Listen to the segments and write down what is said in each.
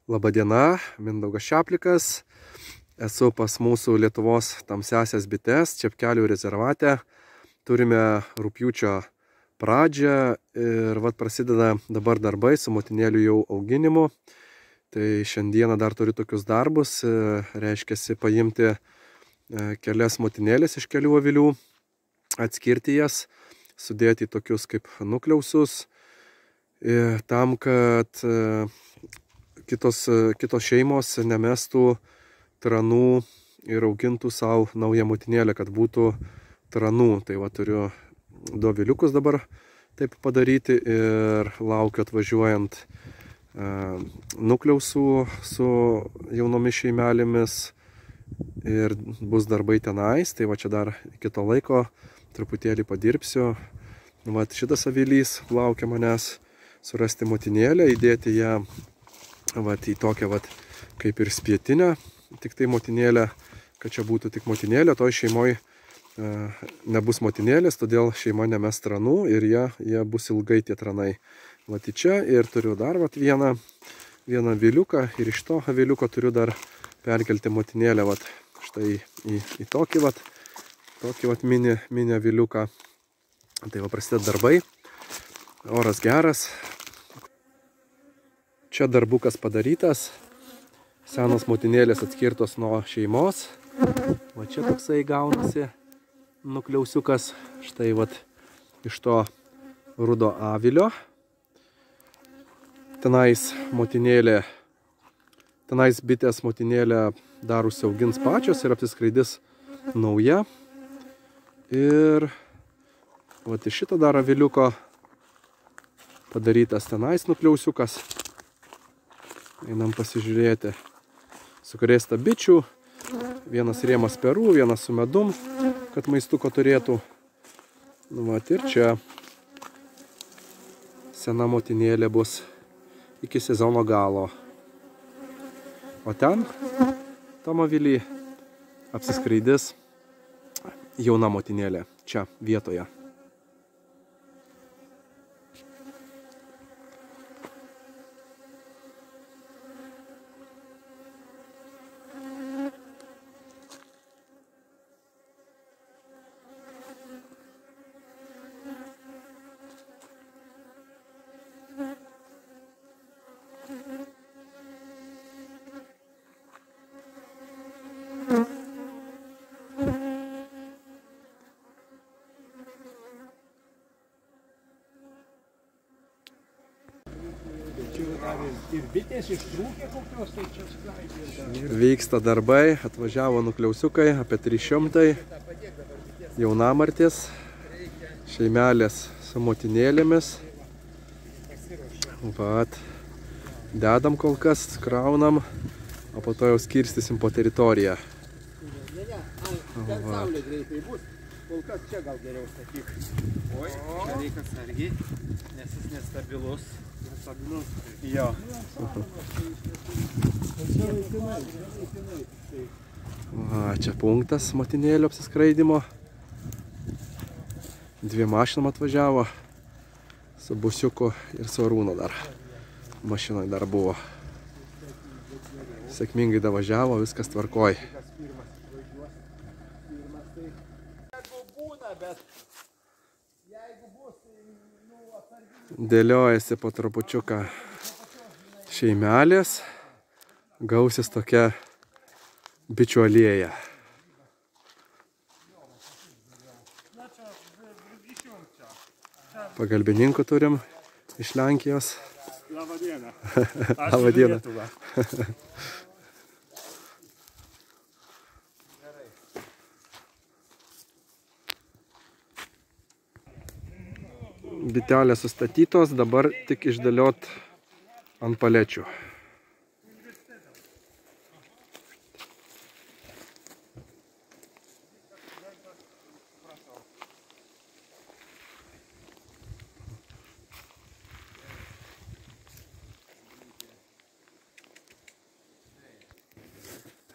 Labadiena, Mindaugas Šeplikas. Esu pas mūsų Lietuvos tamsiasias bites Čepkelių rezervate. Turime rugpjūčio pradžią ir prasideda dabar darbai su motinėlių jau auginimu. Tai šiandieną dar turiu tokius darbus, reiškiasi paimti kelias motinėlės iš kelių avilių, atskirti jas, sudėti į tokius kaip nukliausus, tam, kad kitos šeimos nemestų tranų ir augintų savo naują motinėlę, kad būtų tranų. Tai turiu 2 aviliukus dabar taip padaryti ir laukiu atvažiuojant nukliausų su jaunomis šeimelėmis ir bus darbai tenais. Tai čia dar iki to laiko truputėlį padirbsiu. Šitas avilys laukia manęs surasti motinėlę, įdėti ją į tokią kaip ir spietinę, tik tai motinėlę, kad čia būtų tik motinėlė, toj šeimoje nebus motinėlės, todėl šeima nemes tranų ir jie bus ilgai tie tranai. Čia ir turiu dar vieną aviliuką ir iš to aviliuko turiu dar perkelti motinėlę štai į tokį mini aviliuką. Tai prasideda darbai, oras geras. Čia darbukas padarytas, senos motinėlės atskirtos nuo šeimos. Čia toksai gaunasi nukliausiukas, štai iš to rudo avilio. Tenais bitės motinėlę dar užsiaugins pačios ir apsiskraidys nauja. Ir iš šito dar aviliuko padarytas tenais nukliausiukas. Einam pasižiūrėti. Sukrėsta bičių, vienas rėmas perų, vienas su medum, kad maistuko turėtų. Ir čia sena motinėlė bus iki sezono galo. O ten, tam avily, apsiskraidys jauna motinėlė čia vietoje. Ir bitės ištrūkė kokios, tai čia skraidė. Vyksta darbai, atvažiavo nukliausiukai, apie 300, jaunamartės, šeimelės su motinėlėmis. Dedam kol kas, kraunam, o po to jau skirstysim po teritoriją. Ten saulė greitai bus, kol kas čia gal geriau sakyk. Oi, čia reikia sargiai, nes jis nestabilus. Jo. Čia punktas motinėlių apsiskraidimo. 2 mašinom atvažiavo, su busiuku ir su Arūnu dar. Mašinai dar buvo. Sėkmingai davažiavo, viskas tvarkoj. Dėliojasi po trupučiuką šeimelės, gausis tokia bičių alėja. Pagalbininkų turim iš Lenkijos. Labadiena. Labadiena. Bitelės sustatytos, dabar tik išdėliot ant palečių.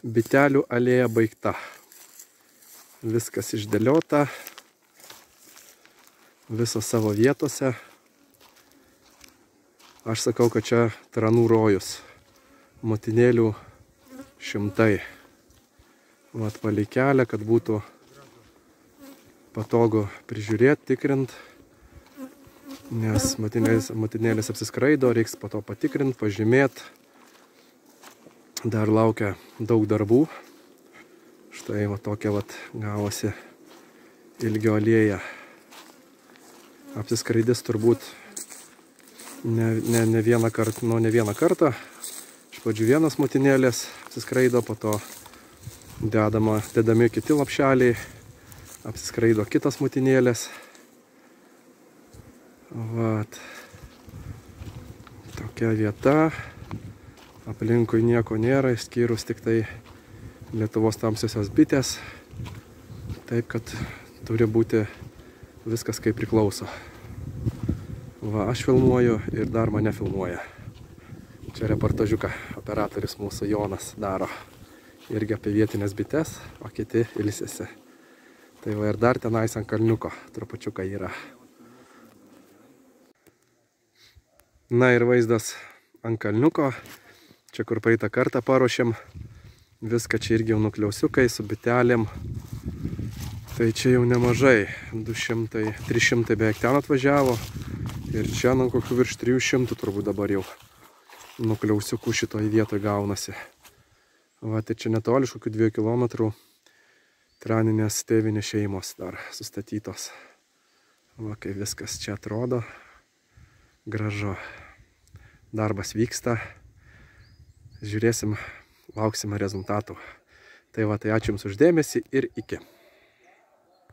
Bitelių alėja baigta. Viskas išdėliota. Visos savo vietose. Aš sakau, kad čia tranų rojus. motinėlių šimtai. Vat palei kelią, kad būtų patogu prižiūrėti, tikrint, nes motinėlės apsiskraido, reiks po to patikrint, pažymėti. Dar laukia daug darbų. Štai va tokia vat gavosi ilgio alėja. Apsiskraidys turbūt ne vieną kartą. Iš pradžių vienas motinėlės apsiskraido, po to dedami kiti lapšeliai, apsiskraido kitas motinėlės. Vat. Tokia vieta. Aplinkui nieko nėra, išskyrus tik tai Lietuvos tamsiosios bitės. Taip, kad turi būti viskas kaip priklauso. Va, aš filmuoju ir dar mane filmuoja. Čia reportažiuką operatorius mūsų Jonas daro. Irgi apie vietinės bites, o kiti ilsėsi. Tai va ir dar tenais ant kalniuko trupučiuką yra. Na ir vaizdas ant kalniuko. Čia kur praeitą kartą paruošėm. Viską čia irgi jau nukliausiukai su bitelėm. Tai čia jau nemažai. 300 beveik ten atvažiavo. Ir čia nu kokių virš 300 turbūt dabar jau nukliausiukų šitoj vietoj gaunasi. Va, tai čia netoli iš kokių 2 kilometrų traninės tėvinės šeimos dar sustatytos. Va, kaip viskas čia atrodo. Gražu. Darbas vyksta. Žiūrėsim, lauksime rezultatų. Tai va, tai ačiū Jums už dėmesį ir iki.